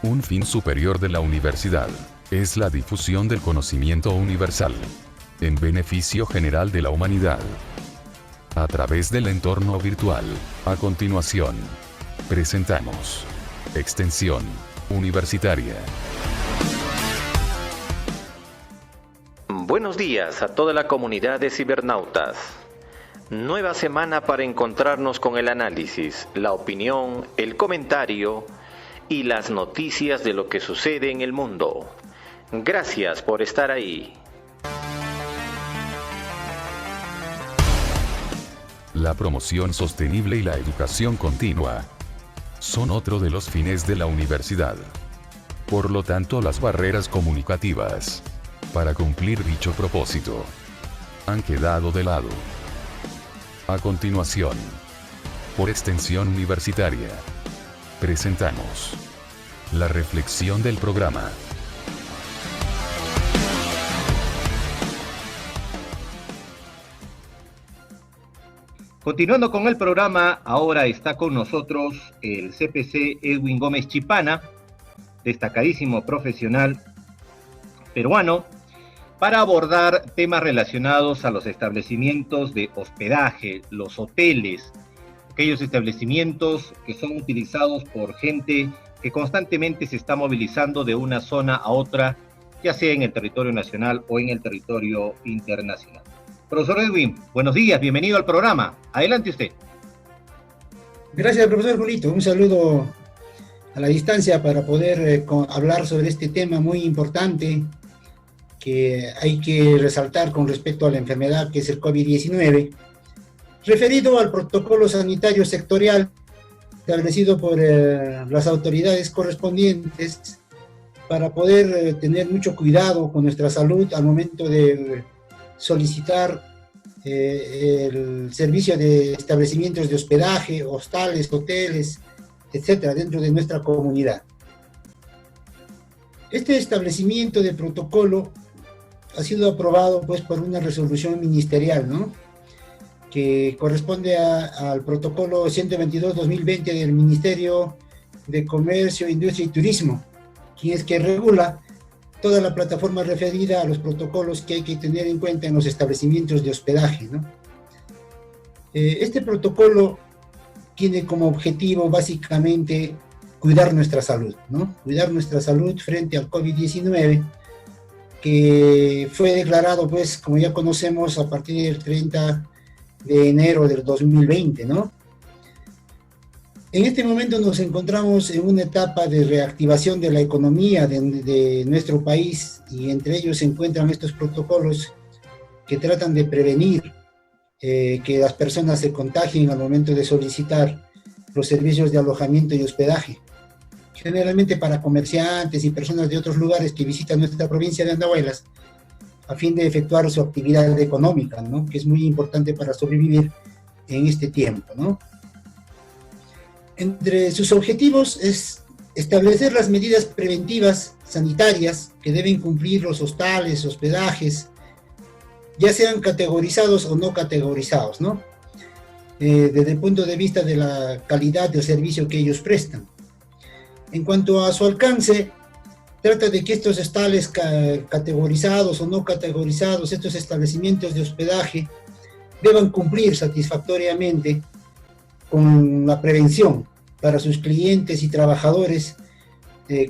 Un fin superior de la universidad es la difusión del conocimiento universal, en beneficio general de la humanidad, a través del entorno virtual. A continuación, presentamos Extensión Universitaria. Buenos días a toda la comunidad de cibernautas. Nueva semana para encontrarnos con el análisis, la opinión, el comentario y las noticias de lo que sucede en el mundo. Gracias por estar ahí. La promoción sostenible y la educación continua son otro de los fines de la universidad. Por lo tanto, las barreras comunicativas para cumplir dicho propósito han quedado de lado. A continuación, por Extensión Universitaria, presentamos la reflexión del programa. Continuando con el programa, ahora está con nosotros el CPC Edwin Gómez Chipana, destacadísimo profesional peruano, para abordar temas relacionados a los establecimientos de hospedaje, los hoteles, aquellos establecimientos que son utilizados por gente que constantemente se está movilizando de una zona a otra, ya sea en el territorio nacional o en el territorio internacional. Profesor Edwin, buenos días, bienvenido al programa. Adelante usted. Gracias, profesor Julito. Un saludo a la distancia para poder hablar sobre este tema muy importante que hay que resaltar con respecto a la enfermedad que es el COVID-19, referido al protocolo sanitario sectorial establecido por las autoridades correspondientes para poder tener mucho cuidado con nuestra salud al momento de solicitar el servicio de establecimientos de hospedaje, hostales, hoteles, etcétera, dentro de nuestra comunidad. Este establecimiento de protocolo ha sido aprobado pues por una resolución ministerial, ¿no?, que corresponde al protocolo 122-2020 del Ministerio de Comercio, Industria y Turismo, quien es que regula toda la plataforma referida a los protocolos que hay que tener en cuenta en los establecimientos de hospedaje, ¿no? Este protocolo tiene como objetivo básicamente cuidar nuestra salud, ¿no? Cuidar nuestra salud frente al COVID-19, que fue declarado, pues, como ya conocemos, a partir del 30 de enero del 2020, ¿no? En este momento nos encontramos en una etapa de reactivación de la economía de nuestro país, y entre ellos se encuentran estos protocolos que tratan de prevenir que las personas se contagien al momento de solicitar los servicios de alojamiento y hospedaje, generalmente para comerciantes y personas de otros lugares que visitan nuestra provincia de Andahuaylas a fin de efectuar su actividad económica, ¿no?, que es muy importante para sobrevivir en este tiempo, ¿no? Entre sus objetivos es establecer las medidas preventivas sanitarias que deben cumplir los hostales, hospedajes, ya sean categorizados o no categorizados, ¿no?, desde el punto de vista de la calidad del servicio que ellos prestan. En cuanto a su alcance, trata de que estos hostales categorizados o no categorizados, estos establecimientos de hospedaje, deban cumplir satisfactoriamente con la prevención para sus clientes y trabajadores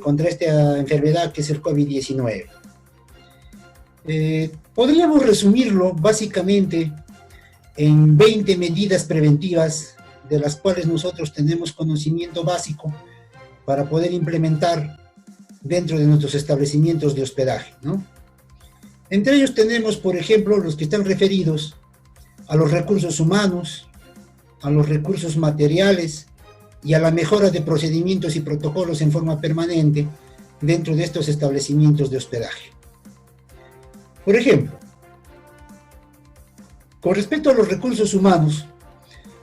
contra esta enfermedad que es el COVID-19. Podríamos resumirlo básicamente en 20 medidas preventivas de las cuales nosotros tenemos conocimiento básico para poder implementar dentro de nuestros establecimientos de hospedaje, ¿no? Entre ellos tenemos, por ejemplo, los que están referidos a los recursos humanos, a los recursos materiales y a la mejora de procedimientos y protocolos en forma permanente dentro de estos establecimientos de hospedaje. Por ejemplo, con respecto a los recursos humanos,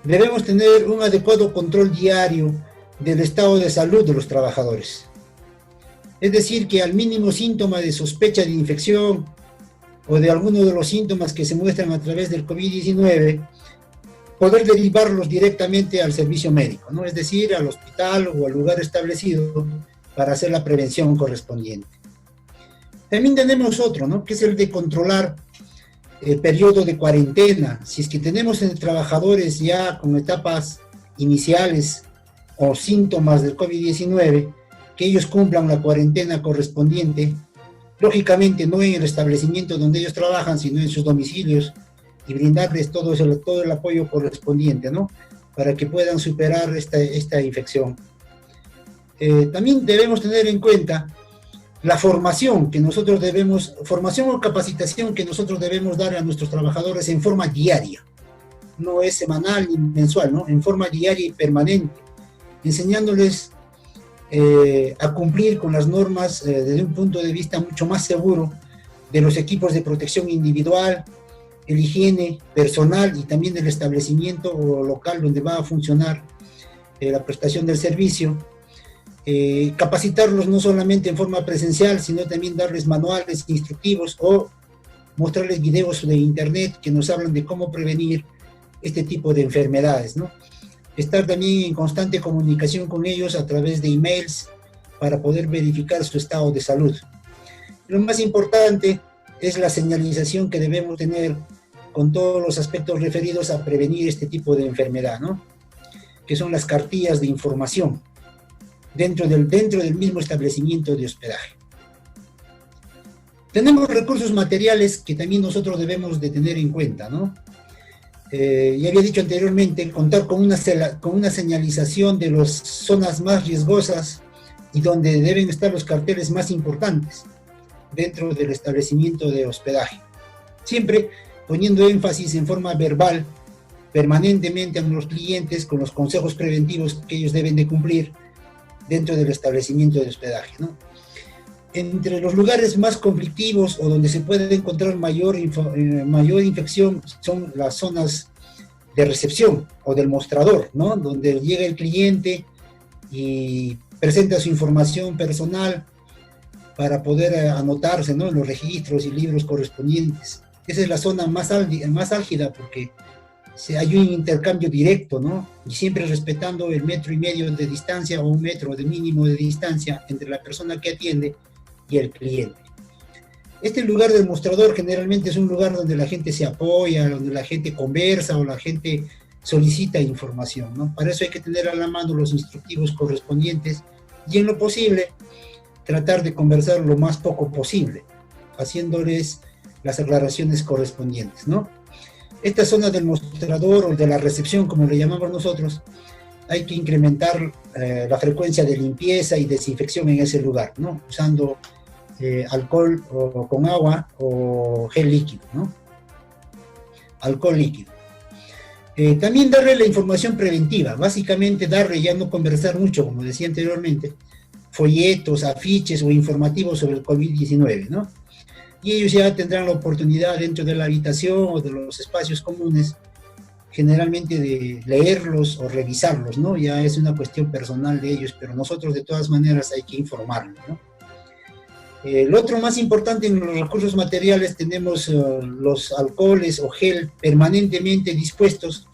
debemos tener un adecuado control diario del estado de salud de los trabajadores. Es decir, que al mínimo síntoma de sospecha de infección o de alguno de los síntomas que se muestran a través del COVID-19, poder derivarlos directamente al servicio médico, ¿no? Es decir, al hospital o al lugar establecido para hacer la prevención correspondiente. También tenemos otro, ¿no? Que es el de controlar el periodo de cuarentena. Si es que tenemos trabajadores ya con etapas iniciales o síntomas del COVID-19, que ellos cumplan la cuarentena correspondiente, lógicamente no en el establecimiento donde ellos trabajan, sino en sus domicilios, y brindarles todo el apoyo correspondiente, ¿no? Para que puedan superar esta infección. También debemos tener en cuenta la formación o capacitación que nosotros debemos dar a nuestros trabajadores en forma diaria. No es semanal ni mensual, ¿no? En forma diaria y permanente, enseñándoles a cumplir con las normas desde un punto de vista mucho más seguro de los equipos de protección individual, el higiene personal y también del establecimiento o local donde va a funcionar la prestación del servicio. Capacitarlos no solamente en forma presencial, sino también darles manuales instructivos o mostrarles videos de internet que nos hablan de cómo prevenir este tipo de enfermedades, ¿no? Estar también en constante comunicación con ellos a través de emails para poder verificar su estado de salud. Lo más importante es la señalización que debemos tener con todos los aspectos referidos a prevenir este tipo de enfermedad, ¿no? Que son las cartillas de información dentro del mismo establecimiento de hospedaje. Tenemos recursos materiales que también nosotros debemos de tener en cuenta, ¿no? Ya había dicho anteriormente, contar con una señalización de las zonas más riesgosas y donde deben estar los carteles más importantes dentro del establecimiento de hospedaje. Siempre poniendo énfasis en forma verbal permanentemente a los clientes con los consejos preventivos que ellos deben de cumplir dentro del establecimiento de hospedaje, ¿no? Entre los lugares más conflictivos o donde se puede encontrar mayor infección son las zonas de recepción o del mostrador, ¿no? Donde llega el cliente y presenta su información personal para poder anotarse, ¿no? En los registros y libros correspondientes. Esa es la zona más álgida porque hay un intercambio directo, ¿no? Y siempre respetando el 1,5 metros de distancia o 1 metro de mínimo de distancia entre la persona que atiende y el cliente. Este lugar del mostrador generalmente es un lugar donde la gente se apoya, donde la gente conversa o la gente solicita información, ¿no? Para eso hay que tener a la mano los instructivos correspondientes y en lo posible tratar de conversar lo más poco posible, haciéndoles las aclaraciones correspondientes, ¿no? Esta zona del mostrador o de la recepción, como le llamamos nosotros, hay que incrementar la frecuencia de limpieza y desinfección en ese lugar, ¿no? Usando alcohol o con agua o gel líquido, ¿no? Alcohol líquido. También darle la información preventiva, básicamente darle, ya no conversar mucho, como decía anteriormente, folletos, afiches o informativos sobre el COVID-19, ¿no? Y ellos ya tendrán la oportunidad dentro de la habitación o de los espacios comunes, generalmente de leerlos o revisarlos, ¿no? Ya es una cuestión personal de ellos, pero nosotros de todas maneras hay que informarlos, ¿no? Lo otro más importante en los recursos materiales tenemos los alcoholes o gel permanentemente dispuestos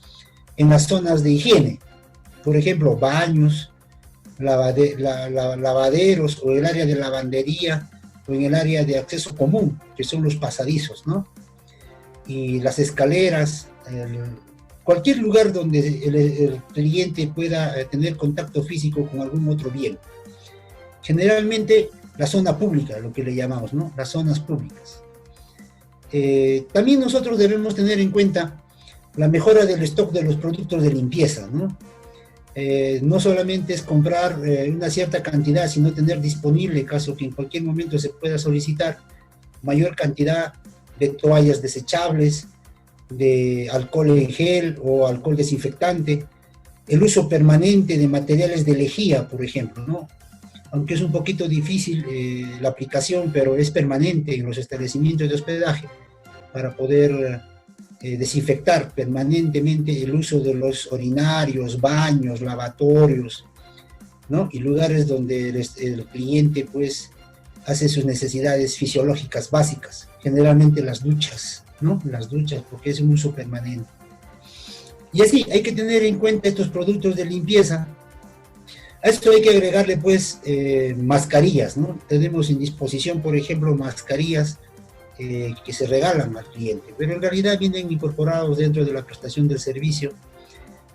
en las zonas de higiene, por ejemplo, baños, lavaderos o el área de lavandería o en el área de acceso común, que son los pasadizos, ¿no? Y las escaleras, cualquier lugar donde el cliente pueda tener contacto físico con algún otro bien. Generalmente la zona pública, lo que le llamamos, ¿no? Las zonas públicas. También nosotros debemos tener en cuenta la mejora del stock de los productos de limpieza, ¿no? No solamente es comprar una cierta cantidad, sino tener disponible, caso que en cualquier momento se pueda solicitar, mayor cantidad de toallas desechables, de alcohol en gel o alcohol desinfectante, el uso permanente de materiales de lejía, por ejemplo, ¿no? Aunque es un poquito difícil la aplicación, pero es permanente en los establecimientos de hospedaje para poder desinfectar permanentemente el uso de los orinarios, baños, lavatorios, ¿no? Y lugares donde el cliente pues hace sus necesidades fisiológicas básicas, generalmente las duchas, ¿no? Las duchas, porque es un uso permanente. Y así, hay que tener en cuenta estos productos de limpieza A esto hay que agregarle pues mascarillas, ¿no? Tenemos en disposición, por ejemplo, mascarillas que se regalan al cliente, pero en realidad vienen incorporados dentro de la prestación del servicio,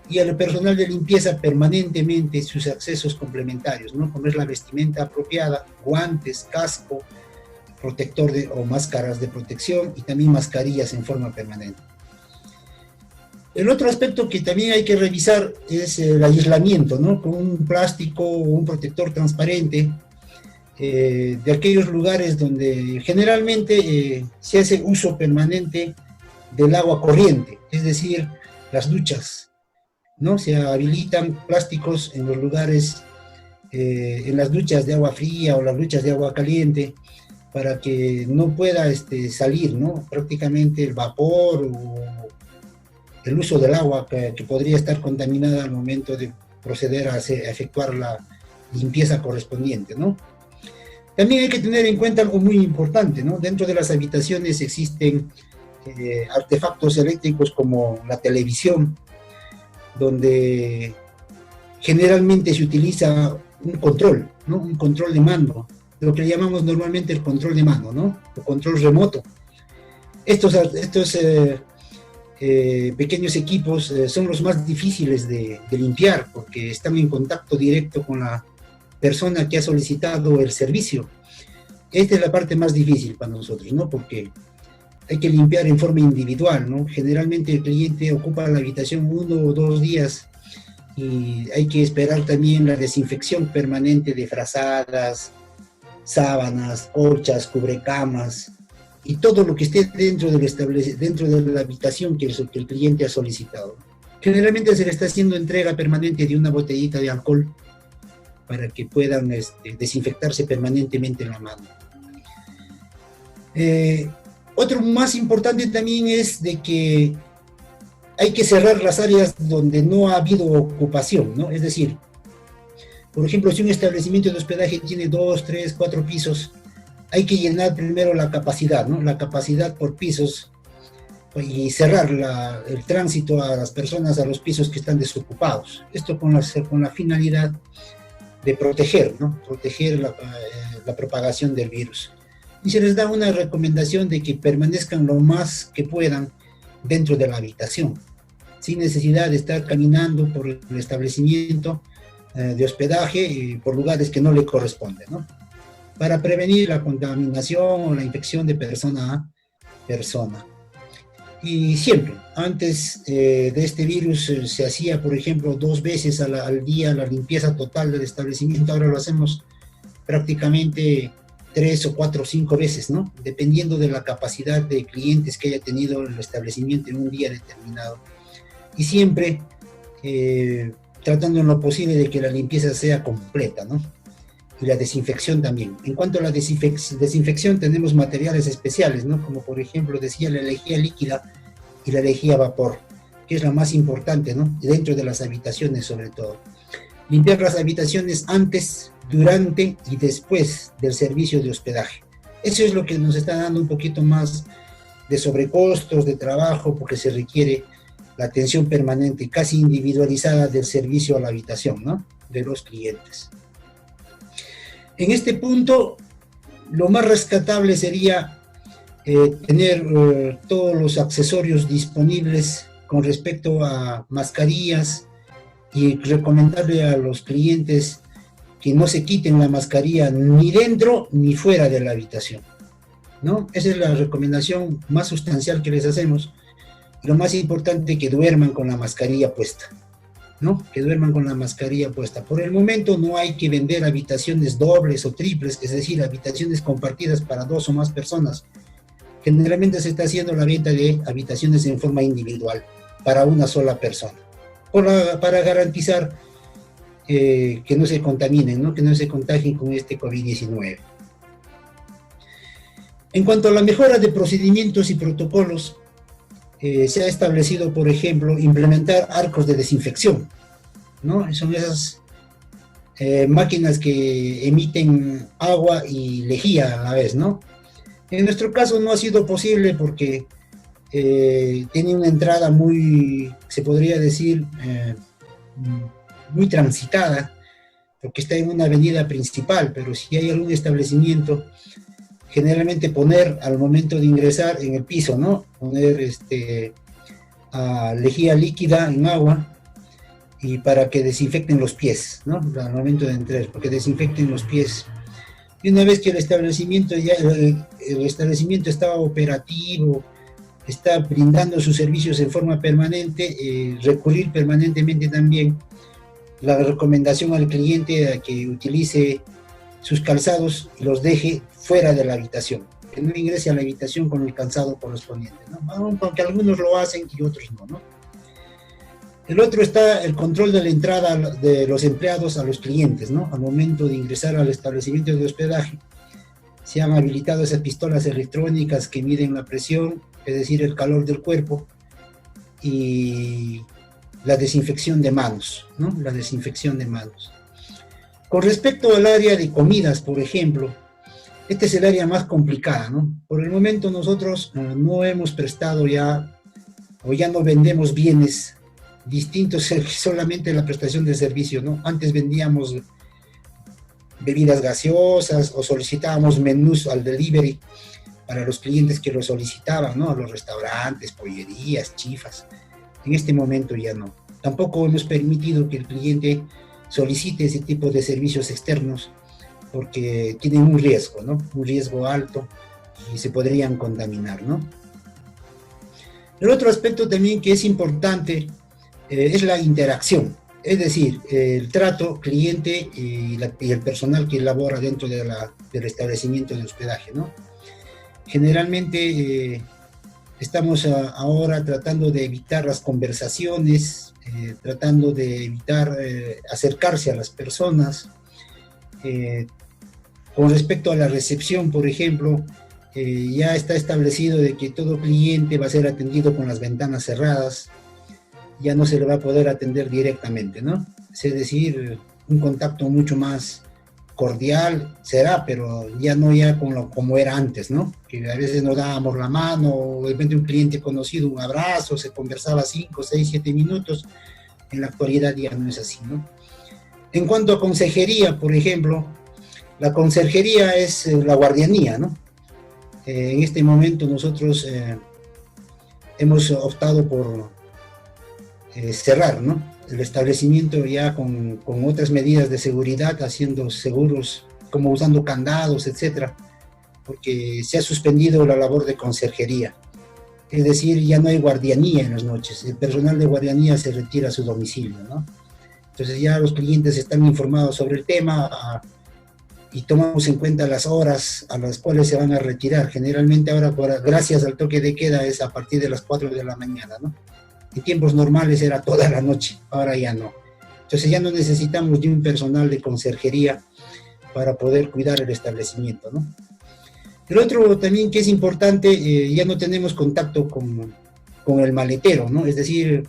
y al personal de limpieza permanentemente sus accesos complementarios, ¿no? Como es la vestimenta apropiada, guantes, casco, protector o máscaras de protección, y también mascarillas en forma permanente. El otro aspecto que también hay que revisar es el aislamiento, ¿no? Con un plástico o un protector transparente de aquellos lugares donde generalmente se hace uso permanente del agua corriente, es decir, las duchas, ¿no? Se habilitan plásticos en los lugares, en las duchas de agua fría o las duchas de agua caliente, para que no pueda salir, ¿no? Prácticamente el vapor o el uso del agua que podría estar contaminada al momento de proceder a efectuar la limpieza correspondiente, ¿no? También hay que tener en cuenta algo muy importante, ¿no? Dentro de las habitaciones existen artefactos eléctricos como la televisión, donde generalmente se utiliza un control, ¿no? Un control de mando, lo que llamamos normalmente el control de mando, ¿no? O control remoto. Estos pequeños equipos son los más difíciles de limpiar, porque están en contacto directo con la persona que ha solicitado el servicio. Esta es la parte más difícil para nosotros, ¿no? Porque hay que limpiar en forma individual, ¿no? Generalmente el cliente ocupa la habitación 1 o 2 días, y hay que esperar también la desinfección permanente de frazadas, sábanas, colchas, cubrecamas, y todo lo que esté dentro de la habitación que el cliente ha solicitado. Generalmente se le está haciendo entrega permanente de una botellita de alcohol para que puedan desinfectarse permanentemente la mano. Otro más importante también es de que hay que cerrar las áreas donde no ha habido ocupación, ¿no? Es decir, por ejemplo, si un establecimiento de hospedaje tiene 2, 3, 4 pisos, hay que llenar primero la capacidad, ¿no? La capacidad por pisos, y cerrar el tránsito a las personas a los pisos que están desocupados. Esto con la finalidad de proteger, ¿no? Proteger la propagación del virus. Y se les da una recomendación de que permanezcan lo más que puedan dentro de la habitación, sin necesidad de estar caminando por el establecimiento de hospedaje por lugares que no le corresponden, ¿no? Para prevenir la contaminación o la infección de persona a persona. Y siempre, antes de este virus se hacía, por ejemplo, 2 veces al día la limpieza total del establecimiento. Ahora lo hacemos prácticamente 3 o 4 o 5 veces, ¿no? Dependiendo de la capacidad de clientes que haya tenido el establecimiento en un día determinado. Y siempre tratando en lo posible de que la limpieza sea completa, ¿no? Y la desinfección también. En cuanto a la desinfección, tenemos materiales especiales, ¿no? Como por ejemplo, decía, la lejía líquida y la lejía a vapor, que es la más importante, ¿no? Dentro de las habitaciones, sobre todo. Limpiar las habitaciones antes, durante y después del servicio de hospedaje. Eso es lo que nos está dando un poquito más de sobrecostos, de trabajo, porque se requiere la atención permanente, casi individualizada del servicio a la habitación, ¿no? De los clientes. En este punto, lo más rescatable sería tener todos los accesorios disponibles con respecto a mascarillas, y recomendarle a los clientes que no se quiten la mascarilla ni dentro ni fuera de la habitación, ¿no? Esa es la recomendación más sustancial que les hacemos. Lo más importante, que duerman con la mascarilla puesta, ¿no? Que duerman con la mascarilla puesta. Por el momento no hay que vender habitaciones dobles o triples, es decir, habitaciones compartidas para 2 o más personas. Generalmente se está haciendo la venta de habitaciones en forma individual, para una sola persona, para garantizar que no se contaminen, ¿no? Que no se contagien con este COVID-19. En cuanto a la mejora de procedimientos y protocolos, se ha establecido, por ejemplo, implementar arcos de desinfección, ¿no? Son esas máquinas que emiten agua y lejía a la vez, ¿no? En nuestro caso no ha sido posible porque tiene una entrada muy, se podría decir, muy transitada, porque está en una avenida principal, pero si hay algún establecimiento, generalmente poner al momento de ingresar en el piso, ¿no? Poner lejía líquida en agua y para que desinfecten los pies, ¿no? Al momento de entrar, porque desinfecten los pies. Y una vez que el establecimiento está operativo, está brindando sus servicios en forma permanente, recurrir permanentemente también la recomendación al cliente a que utilice sus calzados y los deje fuera de la habitación, que no ingrese a la habitación con el calzado correspondiente, ¿no? Aunque algunos lo hacen y otros no, ¿no? El otro está el control de la entrada de los empleados a los clientes, ¿no? Al momento de ingresar al establecimiento de hospedaje, se han habilitado esas pistolas electrónicas que miden la presión, es decir, el calor del cuerpo, y la desinfección de manos, ¿no? La desinfección de manos. Con respecto al área de comidas, por ejemplo, este es el área más complicada, ¿no? Por el momento nosotros no hemos prestado ya, o ya no vendemos bienes distintos, solamente la prestación de servicio, ¿no? Antes vendíamos bebidas gaseosas o solicitábamos menús al delivery para los clientes que lo solicitaban, ¿no? A los restaurantes, pollerías, chifas. En este momento ya no. Tampoco hemos permitido que el cliente solicite ese tipo de servicios externos porque tienen un riesgo, ¿no? Un riesgo alto y se podrían contaminar, ¿no? El otro aspecto también que es importante es la interacción, es decir, el trato cliente y el personal que labora dentro del establecimiento de hospedaje, ¿no? Generalmente estamos ahora tratando de evitar las conversaciones, tratando de evitar acercarse a las personas. Con respecto a la recepción, por ejemplo, ya está establecido de que todo cliente va a ser atendido con las ventanas cerradas, ya no se le va a poder atender directamente, ¿no? Es decir, un contacto mucho más cordial será, pero ya no como era antes, ¿no? Que a veces nos dábamos la mano, o de repente un cliente conocido, un abrazo, se conversaba 5, 6, 7 minutos. En la actualidad ya no es así, ¿no? En cuanto a consejería, por ejemplo, la conserjería es la guardianía, ¿no? En este momento nosotros hemos optado por cerrar, ¿no? El establecimiento ya con otras medidas de seguridad, haciendo seguros, como usando candados, etcétera, porque se ha suspendido la labor de conserjería. Es decir, ya no hay guardianía en las noches, el personal de guardianía se retira a su domicilio, ¿no? Entonces ya los clientes están informados sobre el tema y tomamos en cuenta las horas a las cuales se van a retirar. Generalmente ahora, gracias al toque de queda, es a partir de las 4 de la mañana, ¿no? En tiempos normales era toda la noche, ahora ya no. Entonces ya no necesitamos de un personal de conserjería para poder cuidar el establecimiento, ¿no? El otro también que es importante, ya no tenemos contacto con el maletero, ¿no? Es decir,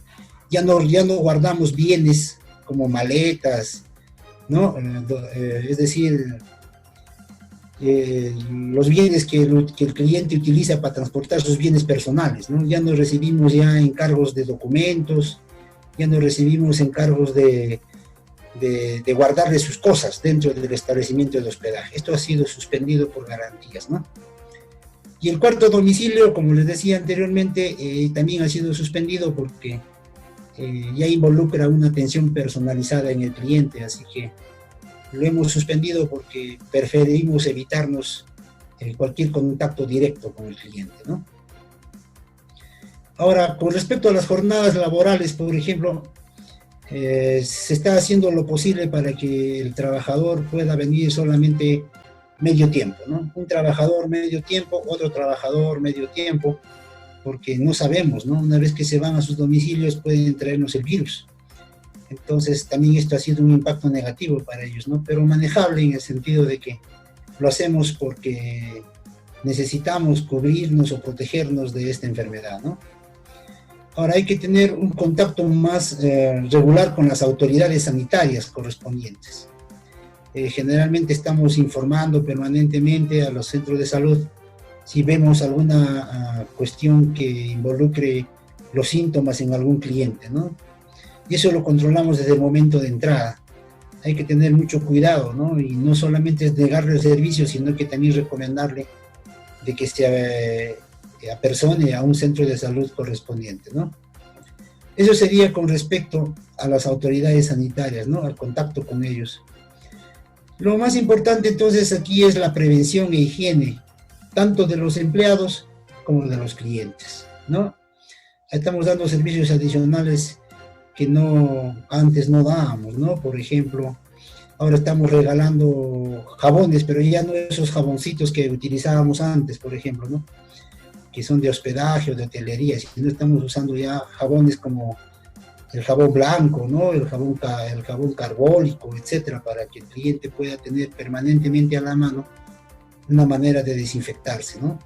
ya no guardamos bienes como maletas, ¿no? Es decir, los bienes que el cliente utiliza para transportar sus bienes personales, ¿no? Ya no recibimos ya encargos de documentos, ya no recibimos encargos de guardarle sus cosas dentro del establecimiento de hospedaje. Esto ha sido suspendido por garantías, ¿no? Y el cuarto domicilio, como les decía anteriormente, también ha sido suspendido porque ya involucra una atención personalizada en el cliente, así que lo hemos suspendido porque preferimos evitarnos cualquier contacto directo con el cliente, ¿no? Ahora, con respecto a las jornadas laborales, por ejemplo, se está haciendo lo posible para que el trabajador pueda venir solamente medio tiempo, ¿no? Un trabajador medio tiempo, otro trabajador medio tiempo, porque no sabemos, ¿no? Una vez que se van a sus domicilios pueden traernos el virus. Entonces también esto ha sido un impacto negativo para ellos, ¿no? Pero manejable en el sentido de que lo hacemos porque necesitamos cubrirnos o protegernos de esta enfermedad, ¿no? Ahora hay que tener un contacto más regular con las autoridades sanitarias correspondientes. Generalmente estamos informando permanentemente a los centros de salud si vemos alguna cuestión que involucre los síntomas en algún cliente, ¿no? Y eso lo controlamos desde el momento de entrada. hay que tener mucho cuidado, ¿no? Y no solamente es negarle el servicio, sino que también recomendarle de que se apersone a un centro de salud correspondiente, ¿no? Eso sería con respecto a las autoridades sanitarias, ¿no? Al contacto con ellos. Lo más importante entonces aquí es la prevención e higiene, tanto de los empleados como de los clientes, ¿no? Estamos dando servicios adicionales que antes no dábamos, ¿no? Por ejemplo, ahora estamos regalando jabones, pero ya no esos jaboncitos que utilizábamos antes, por ejemplo, ¿no? Que son de hospedaje o de hotelería, sino estamos usando ya jabones como el jabón blanco, ¿no? El jabón carbólico, etcétera, para que el cliente pueda tener permanentemente a la mano una manera de desinfectarse, ¿no?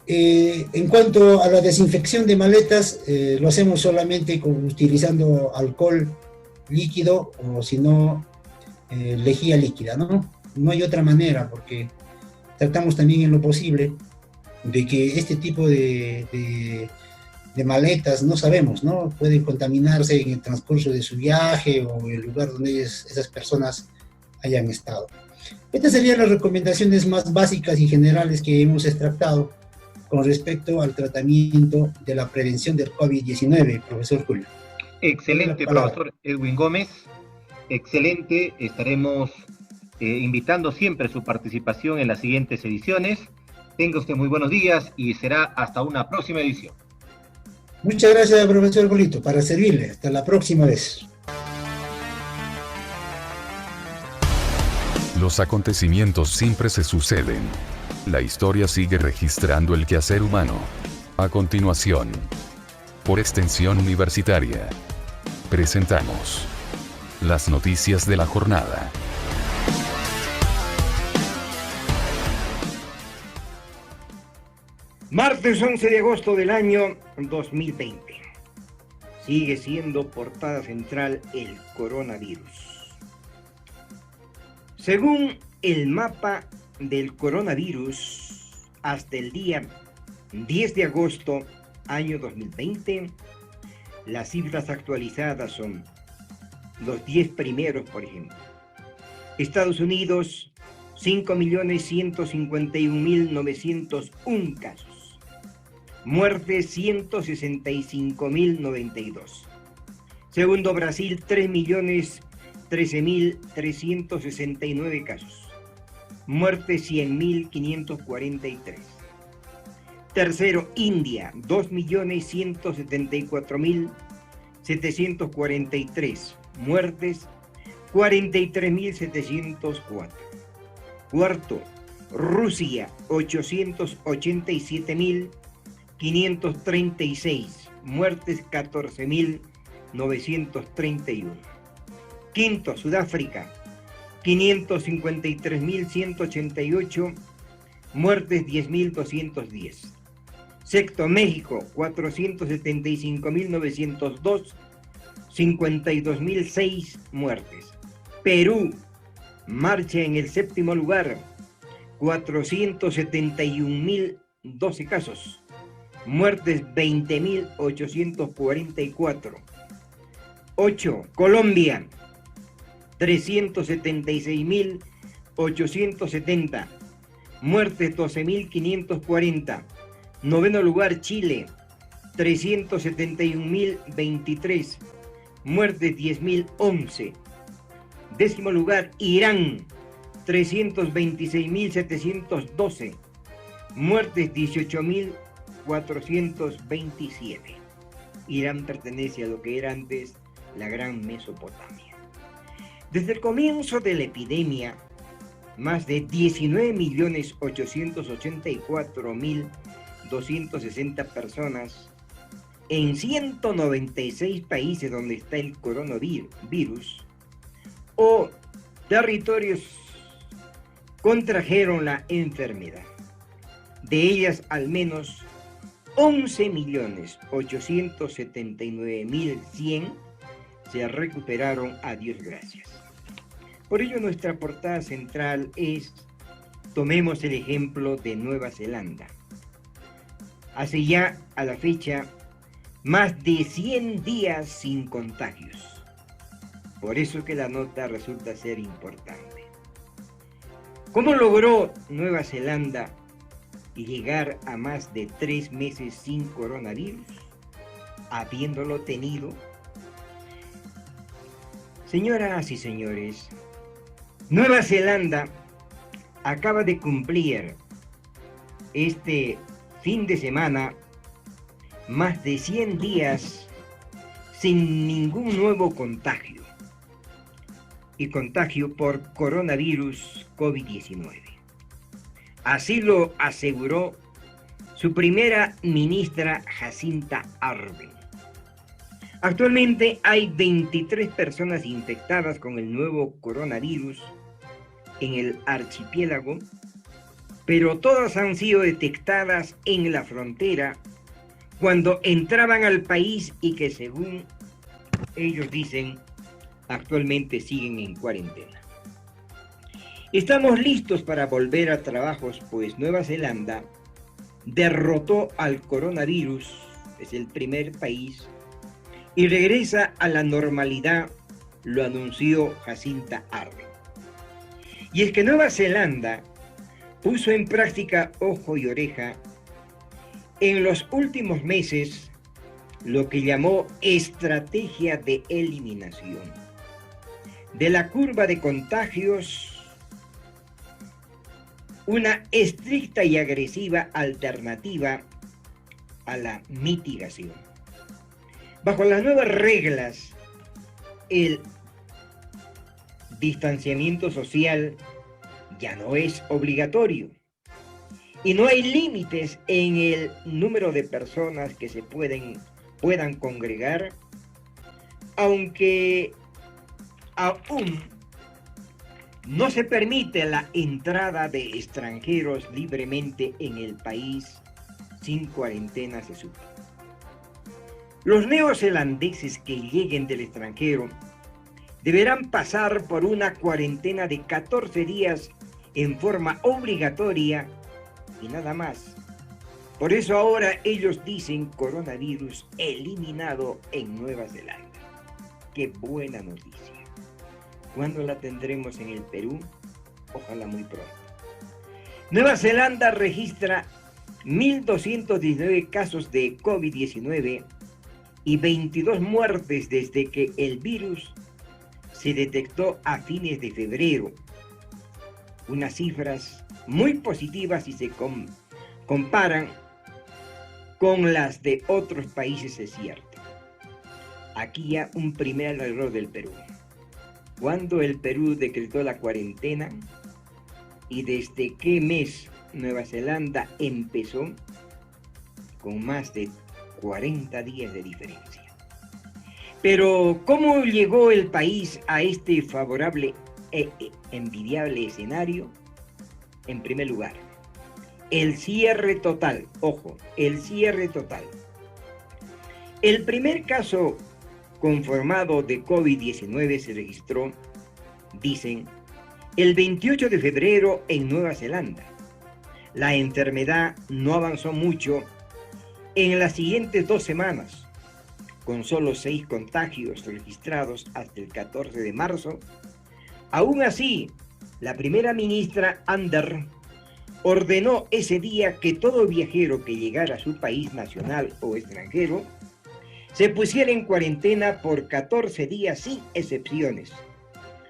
En cuanto a la desinfección de maletas, lo hacemos solamente utilizando alcohol líquido o si no, lejía líquida, ¿no? No hay otra manera, porque tratamos también en lo posible de que este tipo de maletas, no sabemos, ¿no? Pueden contaminarse en el transcurso de su viaje o en el lugar donde esas personas hayan estado. Estas serían las recomendaciones más básicas y generales que hemos extractado con respecto al tratamiento de la prevención del COVID-19, profesor Julio. Excelente, profesor Edwin Gómez. Excelente. Estaremos invitando siempre su participación en las siguientes ediciones. Tenga usted muy buenos días y será hasta una próxima edición. Muchas gracias, profesor Golito, para servirle. Hasta la próxima vez. Los acontecimientos siempre se suceden. La historia sigue registrando el quehacer humano. A continuación, por Extensión Universitaria, presentamos las noticias de la jornada. Martes 11 de agosto del año 2020. Sigue siendo portada central el coronavirus. Según el mapa del coronavirus, hasta el día 10 de agosto, año 2020, las cifras actualizadas son los 10 primeros, por ejemplo. Estados Unidos, 5.151.901 casos. Muertes, 165.092. Segundo, Brasil, 3.013.369 casos. Muertes, 100.543. Tercero, India, 2.174.743. Muertes, 43.704. Cuarto, Rusia, 887.536. Muertes, 14.931. Quinto, Sudáfrica, 553.188. Muertes, 10.210. Sexto, México, 475.902. 52.006 muertes. Perú marcha en el séptimo lugar, 471.012 casos. Muertes, 20.844. 8. Colombia, 376.870. Muertes, 12.540. Noveno lugar, Chile, 371.023. Muertes, 10.011. Décimo lugar, Irán, 326.712. Muertes, 18.427. Irán pertenece a lo que era antes la Gran Mesopotamia. Desde el comienzo de la epidemia, más de 19.884.260 personas en 196 países donde está el coronavirus o territorios contrajeron la enfermedad. De ellas, al menos 11.879.100 se recuperaron, a Dios gracias. Por ello, nuestra portada central es: tomemos el ejemplo de Nueva Zelanda. Hace ya a la fecha más de 100 días sin contagios. Por eso que la nota resulta ser importante. ¿Cómo logró Nueva Zelanda llegar a más de 3 meses sin coronavirus, habiéndolo tenido? Señoras y señores, Nueva Zelanda acaba de cumplir este fin de semana más de 100 días sin ningún nuevo contagio, y contagio por coronavirus COVID-19. Así lo aseguró su primera ministra Jacinta Ardern. Actualmente hay 23 personas infectadas con el nuevo coronavirus en el archipiélago, pero todas han sido detectadas en la frontera cuando entraban al país y que, según ellos dicen, actualmente siguen en cuarentena. Estamos listos para volver a trabajos, pues Nueva Zelanda derrotó al coronavirus, es el primer país, y regresa a la normalidad, lo anunció Jacinta Ardern. Y es que Nueva Zelanda puso en práctica, ojo y oreja, en los últimos meses lo que llamó estrategia de eliminación de la curva de contagios, una estricta y agresiva alternativa a la mitigación. Bajo las nuevas reglas, el distanciamiento social ya no es obligatorio y no hay límites en el número de personas que se puedan congregar, aunque aún no se permite la entrada de extranjeros libremente en el país sin cuarentena, se supo. Los neozelandeses que lleguen del extranjero deberán pasar por una cuarentena de 14 días en forma obligatoria y nada más. Por eso ahora ellos dicen coronavirus eliminado en Nueva Zelanda. ¡Qué buena noticia! ¿Cuándo la tendremos en el Perú? Ojalá muy pronto. Nueva Zelanda registra 1.219 casos de COVID-19 y 22 muertes desde que el virus se detectó a fines de febrero. Unas cifras muy positivas si se comparan con las de otros países, es cierto. Aquí ya un primer error del Perú. ¿Cuándo el Perú decretó la cuarentena? ¿Y desde qué mes Nueva Zelanda empezó? Con más de 40 días de diferencia. Pero, ¿cómo llegó el país a este favorable e envidiable escenario? En primer lugar, el cierre total. Ojo, el cierre total. El primer caso confirmado de COVID-19 se registró, dicen, el 28 de febrero en Nueva Zelanda. La enfermedad no avanzó mucho en las siguientes 2 semanas, con solo 6 contagios registrados hasta el 14 de marzo. Aún así, la primera ministra Ardern ordenó ese día que todo viajero que llegara a su país nacional o extranjero se pusiera en cuarentena por 14 días sin excepciones,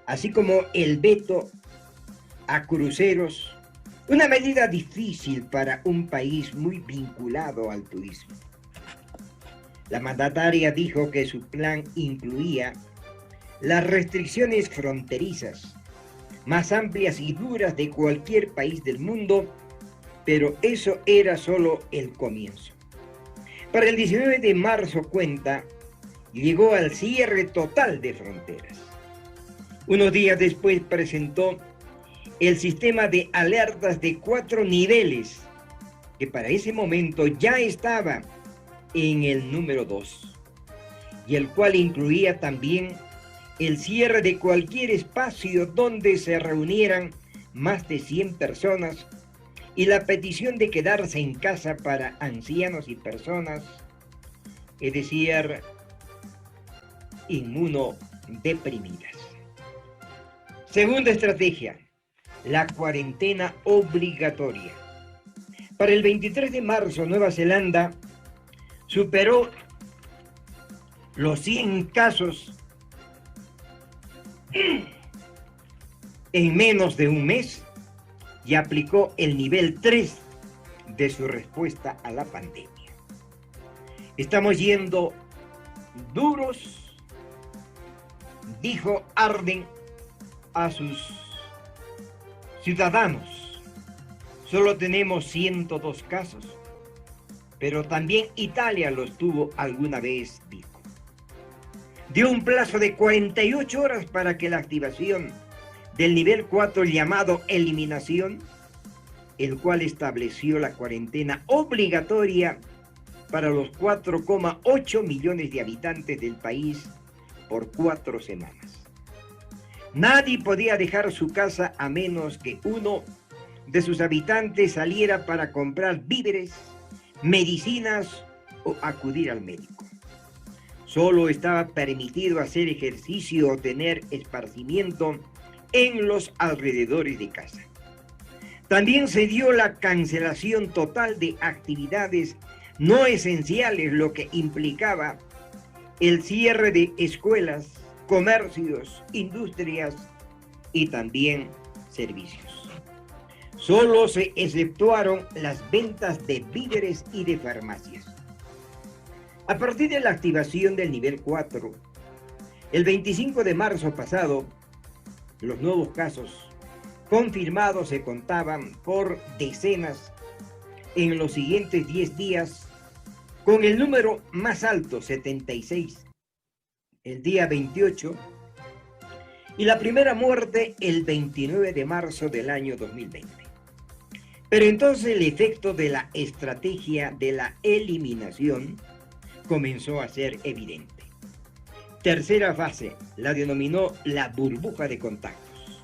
así como el veto a cruceros, una medida difícil para un país muy vinculado al turismo. La mandataria dijo que su plan incluía las restricciones fronterizas más amplias y duras de cualquier país del mundo, pero eso era solo el comienzo. Para el 19 de marzo, cuenta, llegó al cierre total de fronteras. Unos días después presentó el sistema de alertas de 4 niveles, que para ese momento ya estaba en el número 2, y el cual incluía también el cierre de cualquier espacio donde se reunieran más de 100 personas y la petición de quedarse en casa para ancianos y personas, es decir, deprimidas. Segunda estrategia, la cuarentena obligatoria. Para el 23 de marzo, Nueva Zelanda superó los 100 casos en menos de un mes y aplicó el nivel 3 de su respuesta a la pandemia. Estamos yendo duros, dijo Ardern a sus ciudadanos. Solo tenemos 102 casos, pero también Italia los tuvo alguna vez, dijo. Dio un plazo de 48 horas para que la activación del nivel 4 llamado eliminación, el cual estableció la cuarentena obligatoria para los 4,8 millones de habitantes del país por 4 semanas. Nadie podía dejar su casa a menos que uno de sus habitantes saliera para comprar víveres, medicinas o acudir al médico. Solo estaba permitido hacer ejercicio o tener esparcimiento en los alrededores de casa. También se dio la cancelación total de actividades no esenciales, lo que implicaba el cierre de escuelas, comercios, industrias y también servicios. Solo se exceptuaron las ventas de víveres y de farmacias. A partir de la activación del nivel 4, el 25 de marzo pasado, los nuevos casos confirmados se contaban por decenas en los siguientes 10 días, con el número más alto, 76, el día 28, y la primera muerte el 29 de marzo del año 2020. Pero entonces el efecto de la estrategia de la eliminación comenzó a ser evidente. Tercera fase, la denominó la burbuja de contactos.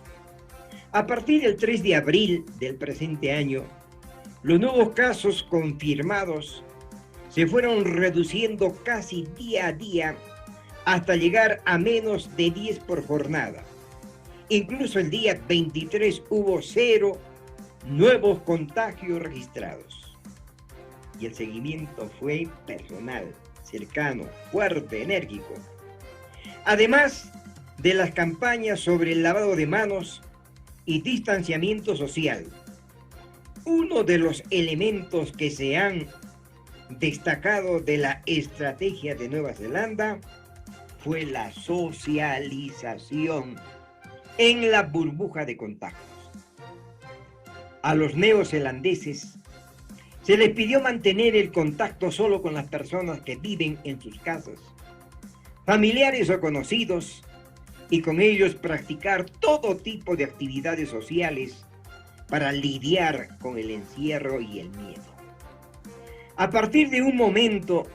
A partir del 3 de abril del presente año, los nuevos casos confirmados se fueron reduciendo casi día a día hasta llegar a menos de 10 por jornada. Incluso el día 23 hubo 0 nuevos contagios registrados. Y el seguimiento fue personal, cercano, fuerte, enérgico. Además de las campañas sobre el lavado de manos y distanciamiento social, uno de los elementos que se han destacado de la estrategia de Nueva Zelanda fue la socialización en la burbuja de contactos. A los neozelandeses se les pidió mantener el contacto solo con las personas que viven en sus casas, familiares o conocidos, y con ellos practicar todo tipo de actividades sociales para lidiar con el encierro y el miedo. A partir de un momento,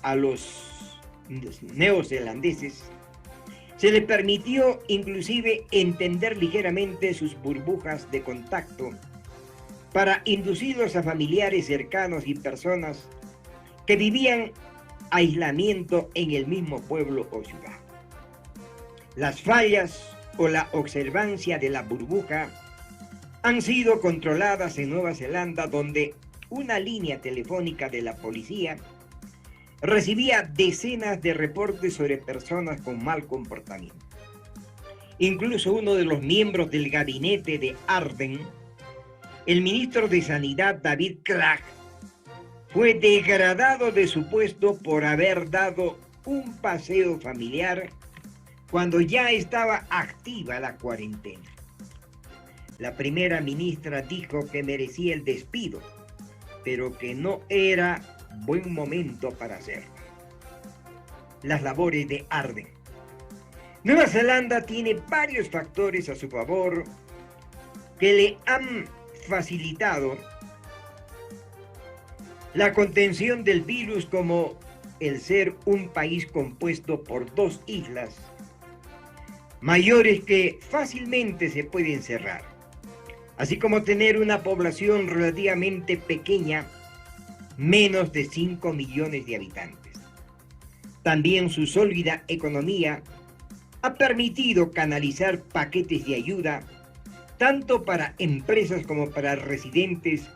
a los neozelandeses se les permitió inclusive entender ligeramente sus burbujas de contacto para inducirlos a familiares cercanos y personas que vivían aislamiento en el mismo pueblo o ciudad. Las fallas o la observancia de la burbuja han sido controladas en Nueva Zelanda, donde una línea telefónica de la policía recibía decenas de reportes sobre personas con mal comportamiento. Incluso uno de los miembros del gabinete de Ardern, el ministro de Sanidad David Clark, fue degradado de su puesto por haber dado un paseo familiar cuando ya estaba activa la cuarentena. La primera ministra dijo que merecía el despido, pero que no era buen momento para hacerlo. Las labores de Ardern. Nueva Zelanda tiene varios factores a su favor que le han facilitado la contención del virus, como el ser un país compuesto por 2 islas mayores que fácilmente se pueden cerrar, así como tener una población relativamente pequeña, menos de 5 millones de habitantes. También su sólida economía ha permitido canalizar paquetes de ayuda tanto para empresas como para residentes,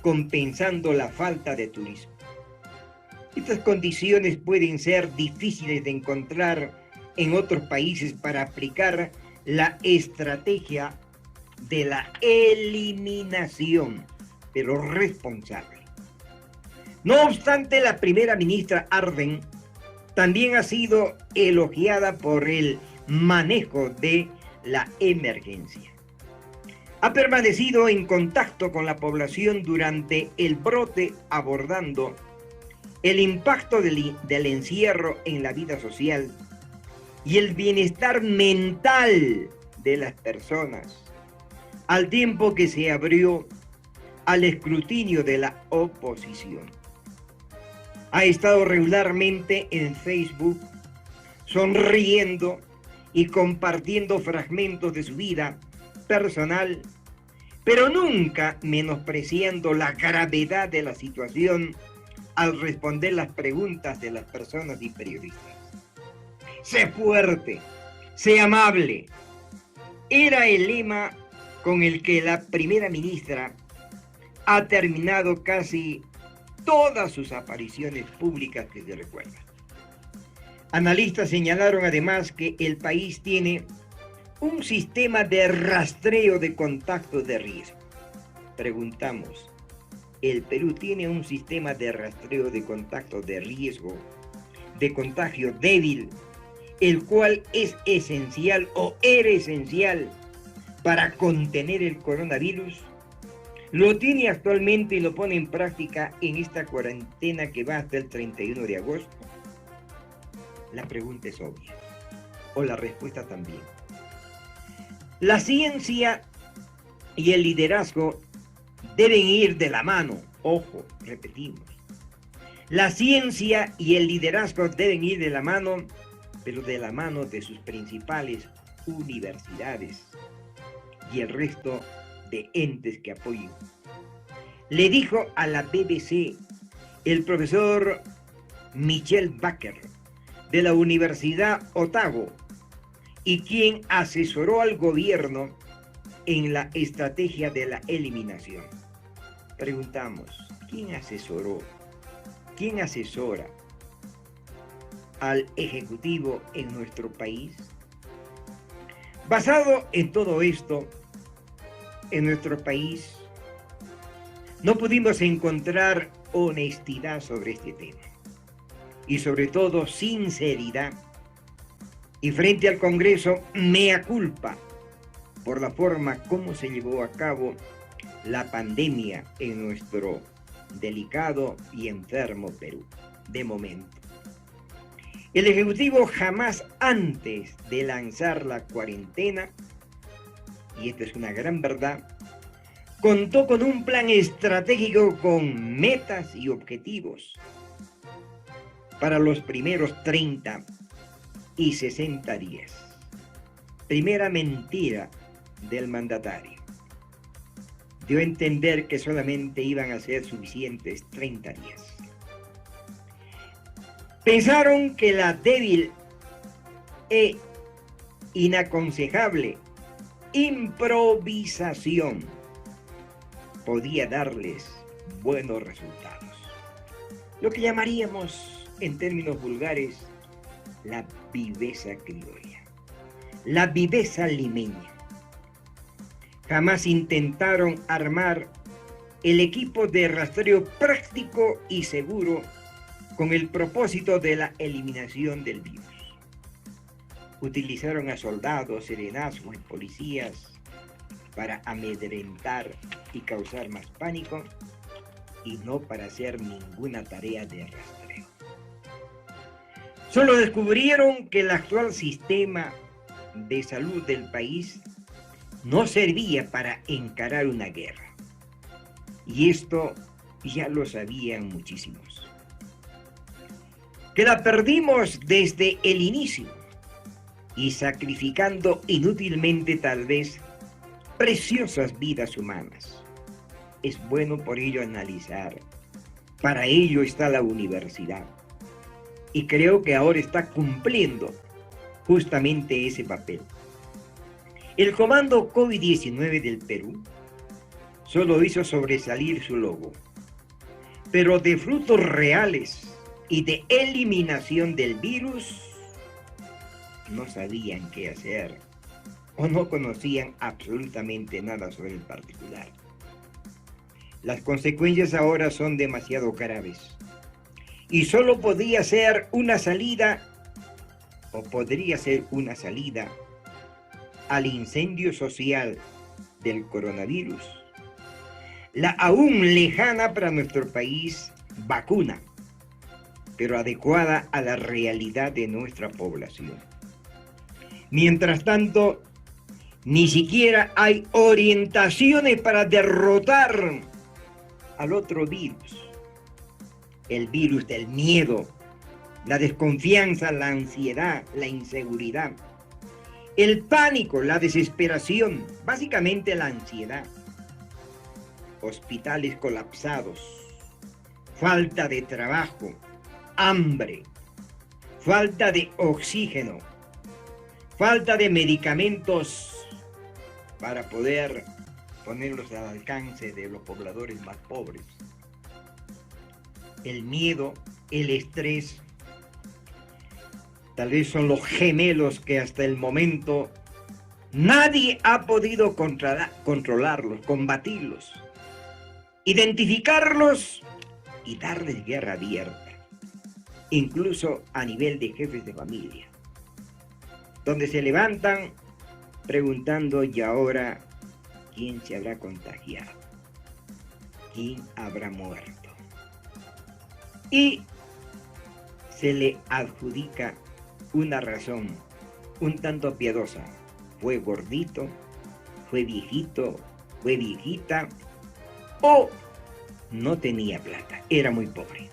compensando la falta de turismo. Estas condiciones pueden ser difíciles de encontrar en otros países para aplicar la estrategia de la eliminación, pero responsable. No obstante, la primera ministra Ardern también ha sido elogiada por el manejo de la emergencia. Ha permanecido en contacto con la población durante el brote, abordando el impacto del encierro en la vida social y el bienestar mental de las personas, al tiempo que se abrió al escrutinio de la oposición. Ha estado regularmente en Facebook, sonriendo y compartiendo fragmentos de su vida personal, pero nunca menospreciando la gravedad de la situación al responder las preguntas de las personas y periodistas. Sé fuerte, sé amable. Era el lema con el que la primera ministra ha terminado casi todas sus apariciones públicas que se recuerdan. Analistas señalaron además que el país tiene un sistema de rastreo de contactos de riesgo. Preguntamos, ¿el Perú tiene un sistema de rastreo de contactos de riesgo, de contagio débil, el cual es esencial o era esencial para contener el coronavirus? Lo tiene actualmente y lo pone en práctica en esta cuarentena que va hasta el 31 de agosto. La pregunta es obvia, o la respuesta también. La ciencia y el liderazgo deben ir de la mano. Ojo, repetimos. La ciencia y el liderazgo deben ir de la mano, pero de la mano de sus principales universidades y el resto de entes que apoyen. Le dijo a la BBC el profesor Michel Baker de la Universidad Otago, y quien asesoró al gobierno en la estrategia de la eliminación. Preguntamos, ¿quién asesoró? ¿Quién asesora al Ejecutivo en nuestro país? Basado en todo esto, en nuestro país no pudimos encontrar honestidad sobre este tema y sobre todo sinceridad, y frente al Congreso mea culpa por la forma como se llevó a cabo la pandemia en nuestro delicado y enfermo Perú, de momento. El Ejecutivo jamás antes de lanzar la cuarentena, y esto es una gran verdad, contó con un plan estratégico con metas y objetivos para los primeros 30 y 60 días. Primera mentira del mandatario. Dio a entender que solamente iban a ser suficientes 30 días. Pensaron que la débil e inaconsejable improvisación podía darles buenos resultados. Lo que llamaríamos, en términos vulgares, la viveza criolla, la viveza limeña. Jamás intentaron armar el equipo de rastreo práctico y seguro con el propósito de la eliminación del virus. Utilizaron a soldados, serenazgos y policías para amedrentar y causar más pánico, y no para hacer ninguna tarea de rastreo. Solo descubrieron que el actual sistema de salud del país no servía para encarar una guerra. Y esto ya lo sabían muchísimos. Que la perdimos desde el inicio y sacrificando inútilmente tal vez preciosas vidas humanas. Es bueno por ello analizar. Para ello está la universidad. Y creo que ahora está cumpliendo justamente ese papel. El Comando COVID-19 del Perú solo hizo sobresalir su logo, pero de frutos reales y de eliminación del virus no sabían qué hacer o no conocían absolutamente nada sobre el particular. Las consecuencias ahora son demasiado graves y solo podía ser una salida, o podría ser una salida, al incendio social del coronavirus, la aún lejana para nuestro país vacuna, pero adecuada a la realidad de nuestra población. Mientras tanto, ni siquiera hay orientaciones para derrotar al otro virus, el virus del miedo, la desconfianza, la ansiedad, la inseguridad, el pánico, la desesperación, básicamente la ansiedad, hospitales colapsados, falta de trabajo, hambre, falta de oxígeno, falta de medicamentos para poder ponerlos al alcance de los pobladores más pobres. El miedo, el estrés, tal vez son los gemelos que hasta el momento nadie ha podido controlarlos, combatirlos, identificarlos y darles guerra abierta, incluso a nivel de jefes de familia, donde se levantan preguntando: ¿y ahora quién se habrá contagiado? ¿Quién habrá muerto? Y se le adjudica una razón un tanto piadosa: fue gordito, fue viejito, fue viejita, o no tenía plata, era muy pobre.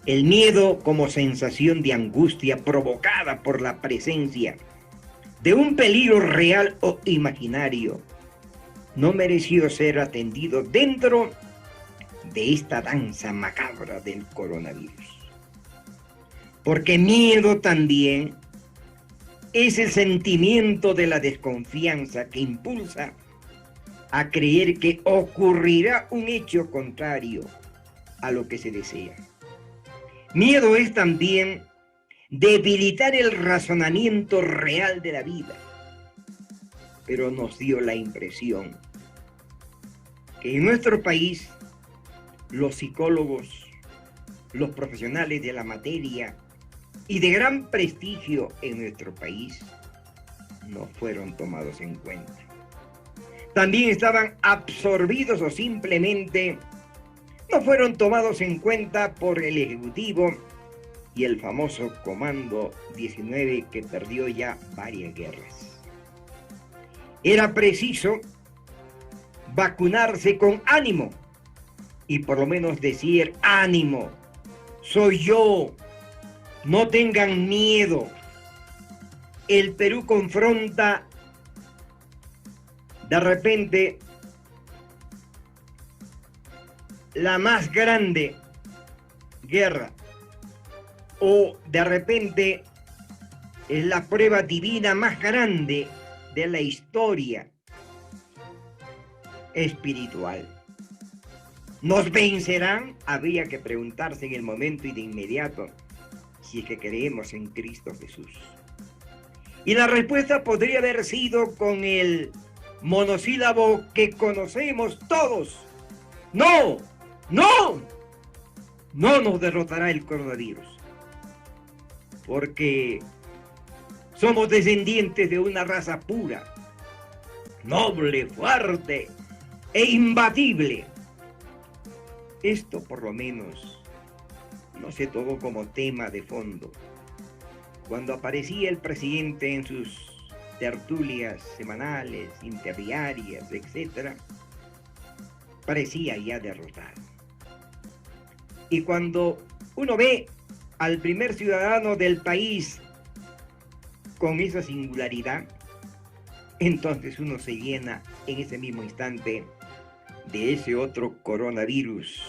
El miedo como sensación de angustia provocada por la presencia de un peligro real o imaginario no mereció ser atendido dentro de esta danza macabra del coronavirus. Porque miedo también es el sentimiento de la desconfianza que impulsa a creer que ocurrirá un hecho contrario a lo que se desea. Miedo es también debilitar el razonamiento real de la vida, pero nos dio la impresión que en nuestro país los psicólogos, los profesionales de la materia y de gran prestigio en nuestro país no fueron tomados en cuenta. También estaban absorbidos o simplemente no fueron tomados en cuenta por el Ejecutivo y el famoso Comando 19, que perdió ya varias guerras. Era preciso vacunarse con ánimo y por lo menos decir: ánimo, soy yo, no tengan miedo. El Perú confronta de repente la más grande guerra, o de repente es la prueba divina más grande de la historia espiritual. ¿Nos vencerán? Habría que preguntarse en el momento y de inmediato si es que creemos en Cristo Jesús. Y la respuesta podría haber sido con el monosílabo que conocemos todos: no, no, no nos derrotará el coronavirus, porque somos descendientes de una raza pura, noble, fuerte e imbatible. Esto por lo menos no se tomó como tema de fondo. Cuando aparecía el presidente en sus tertulias semanales, interdiarias, etc., parecía ya derrotado. Y cuando uno ve al primer ciudadano del país con esa singularidad, entonces uno se llena en ese mismo instante de ese otro coronavirus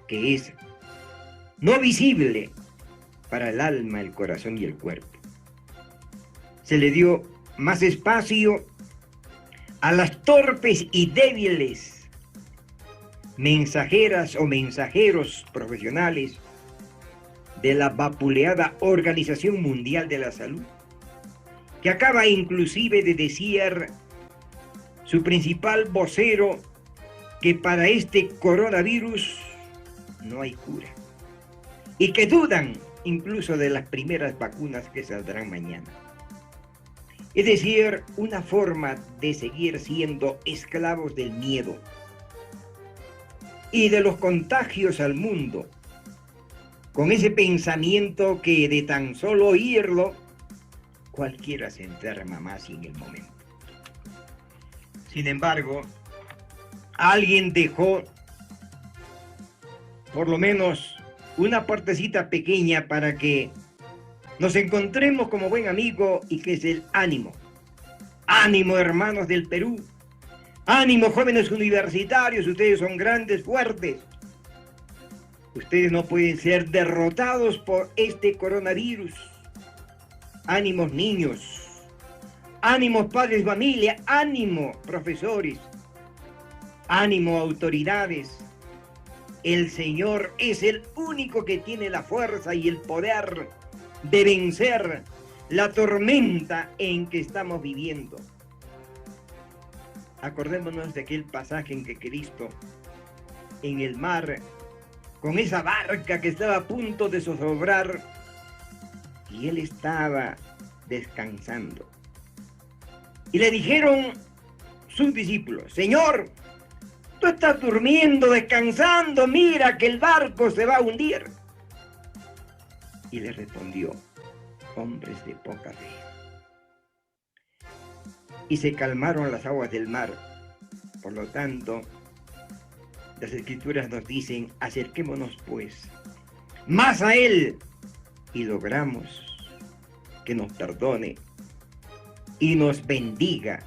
que es no visible, para el alma, el corazón y el cuerpo. Se le dio más espacio a las torpes y débiles mensajeras o mensajeros profesionales de la vapuleada Organización Mundial de la Salud, que acaba inclusive de decir su principal vocero que para este coronavirus no hay cura y que dudan incluso de las primeras vacunas que saldrán mañana. Es decir, una forma de seguir siendo esclavos del miedo y de los contagios al mundo, con ese pensamiento que de tan solo oírlo, cualquiera se enferma más en el momento. Sin embargo, alguien dejó por lo menos una partecita pequeña para que nos encontremos como buen amigo, y que es el ánimo. Ánimo, hermanos del Perú. Ánimo, jóvenes universitarios, ustedes son grandes, fuertes. Ustedes no pueden ser derrotados por este coronavirus. Ánimos, niños. Ánimos, padres de familia. Ánimo, profesores. Ánimo, autoridades. El Señor es el único que tiene la fuerza y el poder de vencer la tormenta en que estamos viviendo. Acordémonos de aquel pasaje en que Cristo, en el mar, con esa barca que estaba a punto de zozobrar, y él estaba descansando. Y le dijeron sus discípulos: Señor, tú estás durmiendo, descansando, mira que el barco se va a hundir. Y le respondió: hombres de poca fe. Y se calmaron las aguas del mar. Por lo tanto, las Escrituras nos dicen: acerquémonos pues más a Él y logramos que nos perdone y nos bendiga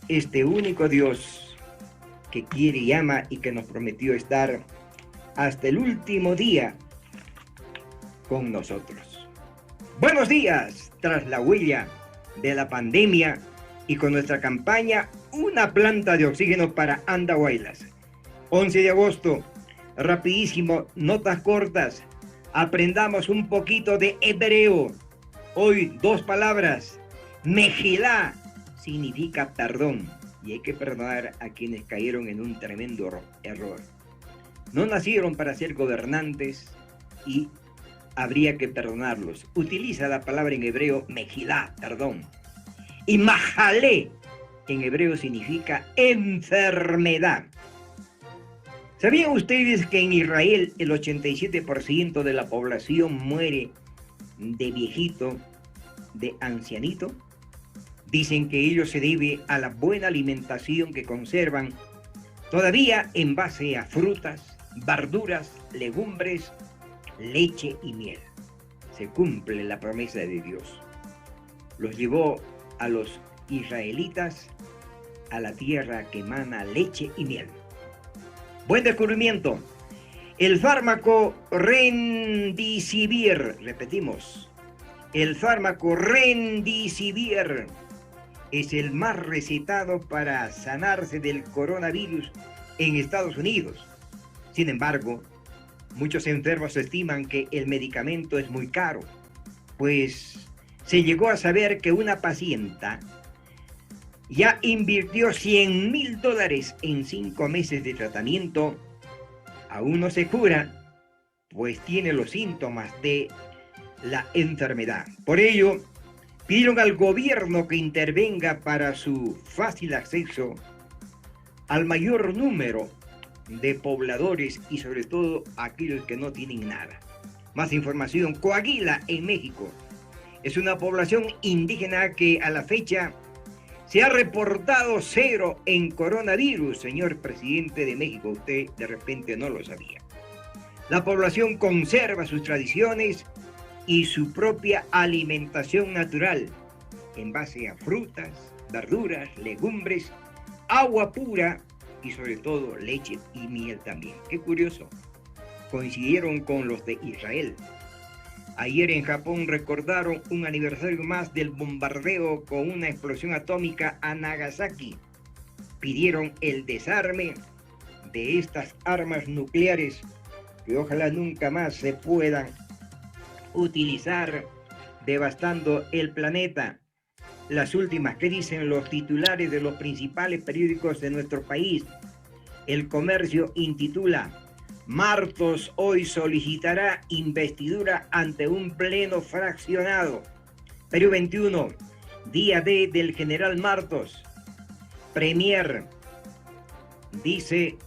este único Dios que quiere y ama y que nos prometió estar hasta el último día con nosotros. Buenos días, tras la huella de la pandemia y con nuestra campaña Una planta de oxígeno para Andahuaylas. 11 de agosto, rapidísimo, notas cortas, aprendamos un poquito de hebreo. Hoy 2 palabras, mejilá, significa perdón, y hay que perdonar a quienes cayeron en un tremendo error. No nacieron para ser gobernantes y habría que perdonarlos. Utiliza la palabra en hebreo mejilá, perdón. Y majalé en hebreo significa enfermedad. ¿Sabían ustedes que en Israel el 87% de la población muere de viejito, de ancianito? Dicen que ello se debe a la buena alimentación que conservan todavía en base a frutas, verduras, legumbres, leche y miel. Se cumple la promesa de Dios. Los llevó a los israelitas a la tierra que emana leche y miel. Buen descubrimiento. El fármaco Remdesivir, repetimos, el fármaco Remdesivir es el más recetado para sanarse del coronavirus en Estados Unidos. Sin embargo, muchos enfermos estiman que el medicamento es muy caro, pues se llegó a saber que una pacienta ya invirtió $100,000 en 5 meses de tratamiento. Aún no se cura, pues tiene los síntomas de la enfermedad. Por ello, pidieron al gobierno que intervenga para su fácil acceso al mayor número de pobladores y sobre todo aquellos que no tienen nada. Más información: Coahuila, en México, es una población indígena que a la fecha se ha reportado 0 en coronavirus. Señor presidente de México, usted de repente no lo sabía. La población conserva sus tradiciones y su propia alimentación natural en base a frutas, verduras, legumbres, agua pura y sobre todo leche y miel también. Qué curioso, coincidieron con los de Israel. Ayer en Japón recordaron un aniversario más del bombardeo con una explosión atómica a Nagasaki. Pidieron el desarme de estas armas nucleares que ojalá nunca más se puedan utilizar, devastando el planeta. Las últimas que dicen los titulares de los principales periódicos de nuestro país. El Comercio intitula: Martos hoy solicitará investidura ante un pleno fraccionado. Perú 21, día D del general Martos. Premier dice,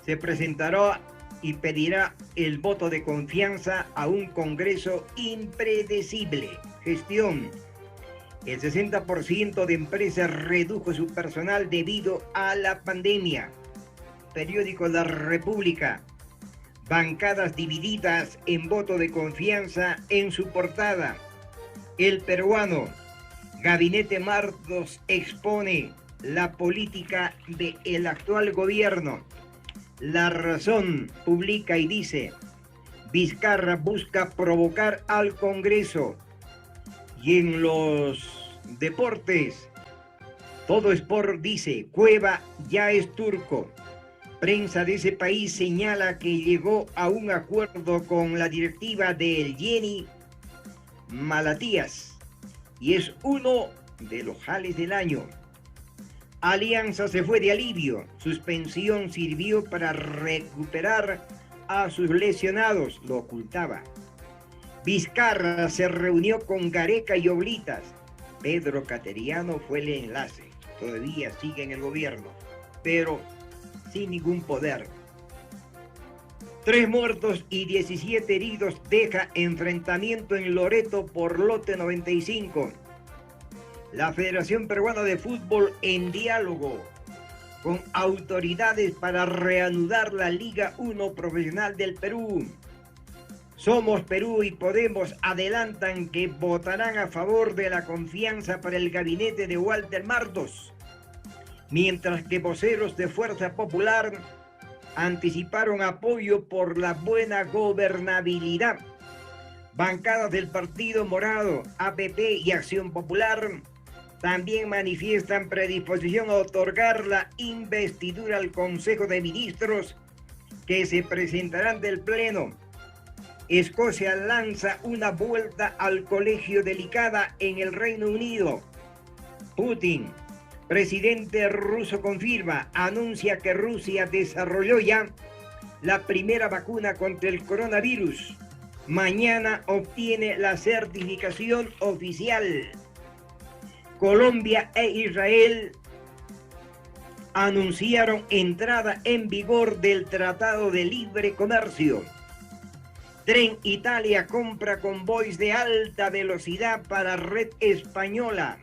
se presentará y pedirá el voto de confianza a un Congreso impredecible. Gestión. El 60% de empresas redujo su personal debido a la pandemia. Periódico La República. Bancadas divididas en voto de confianza en su portada. El Peruano. Gabinete Martos expone la política del actual gobierno. La Razón publica y dice: Vizcarra busca provocar al Congreso. Y en los deportes, Todo Sport dice: Cueva ya es turco. Prensa de ese país señala que llegó a un acuerdo con la directiva del Yeni Malatías y es uno de los jales del año. Alianza se fue de alivio. Suspensión sirvió para recuperar a sus lesionados. Lo ocultaba. Vizcarra se reunió con Gareca y Oblitas. Pedro Cateriano fue el enlace. Todavía sigue en el gobierno, pero sin ningún poder. 3 muertos y 17 heridos deja enfrentamiento en Loreto por lote 95. La Federación Peruana de Fútbol en diálogo con autoridades para reanudar la Liga 1 Profesional del Perú. Somos Perú y Podemos adelantan que votarán a favor de la confianza para el gabinete de Walter Martos, mientras que voceros de Fuerza Popular anticiparon apoyo por la buena gobernabilidad. Bancadas del Partido Morado, APP y Acción Popular también manifiestan predisposición a otorgar la investidura al Consejo de Ministros que se presentarán del Pleno. Escocia lanza una vuelta al colegio delicada en el Reino Unido. Putin, presidente ruso, confirma, anuncia que Rusia desarrolló ya la primera vacuna contra el coronavirus. Mañana obtiene la certificación oficial. Colombia e Israel anunciaron entrada en vigor del Tratado de Libre Comercio. Tren Italia compra convoys de alta velocidad para red española.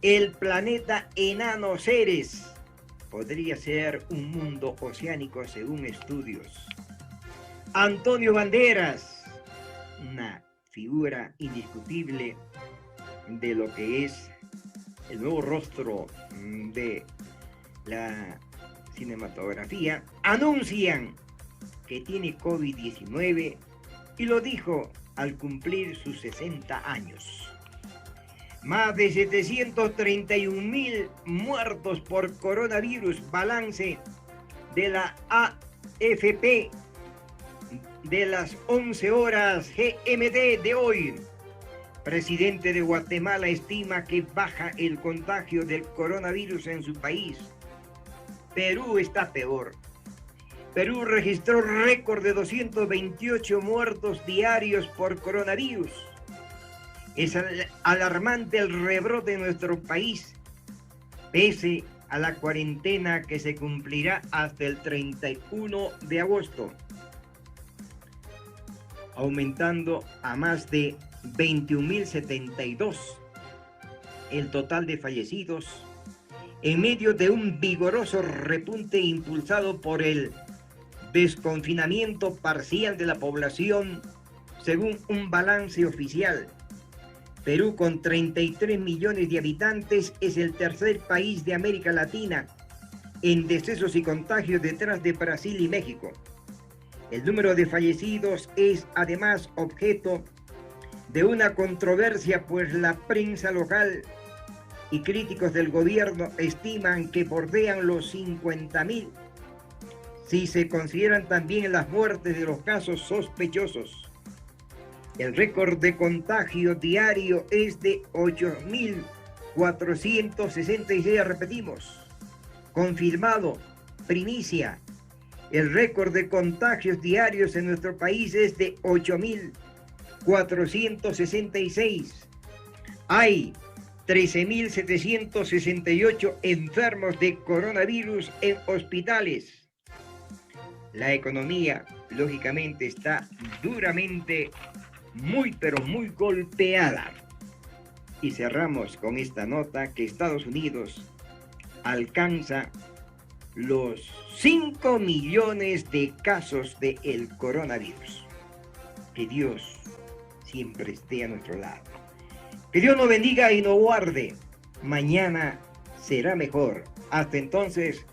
El planeta enano Ceres podría ser un mundo oceánico según estudios. Antonio Banderas, una figura indiscutible de lo que es el nuevo rostro de la cinematografía, anuncian que tiene COVID-19 y lo dijo al cumplir sus 60 años. Más de 731.000 muertos por coronavirus, balance de la AFP de las 11 horas GMT de hoy. Presidente de Guatemala estima que baja el contagio del coronavirus en su país. Perú está peor. Perú registró récord de 228 muertos diarios por coronavirus. Es alarmante el rebrote en nuestro país, pese a la cuarentena que se cumplirá hasta el 31 de agosto, aumentando a más de 21.072 el total de fallecidos, en medio de un vigoroso repunte impulsado por el desconfinamiento parcial de la población, según un balance oficial. Perú, con 33 millones de habitantes, es el tercer país de América Latina en decesos y contagios detrás de Brasil y México. El número de fallecidos es además objeto de una controversia, pues la prensa local y críticos del gobierno estiman que bordean los 50.000 si se consideran también las muertes de los casos sospechosos. El récord de contagio diario es de 8.466, repetimos, confirmado, primicia. El récord de contagios diarios en nuestro país es de 8.466. Hay 13.768 enfermos de coronavirus en hospitales. La economía, lógicamente, está duramente, pero muy golpeada. Y cerramos con esta nota que Estados Unidos alcanza los 5 millones de casos del coronavirus. Que Dios siempre esté a nuestro lado. Que Dios nos bendiga y nos guarde. Mañana será mejor. Hasta entonces,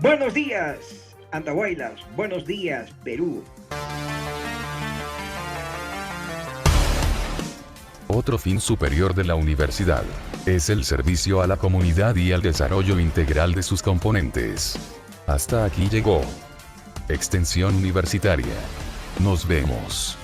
buenos días, Andahuaylas. Buenos días, Perú. Otro fin superior de la universidad es el servicio a la comunidad y al desarrollo integral de sus componentes. Hasta aquí llegó Extensión Universitaria. Nos vemos.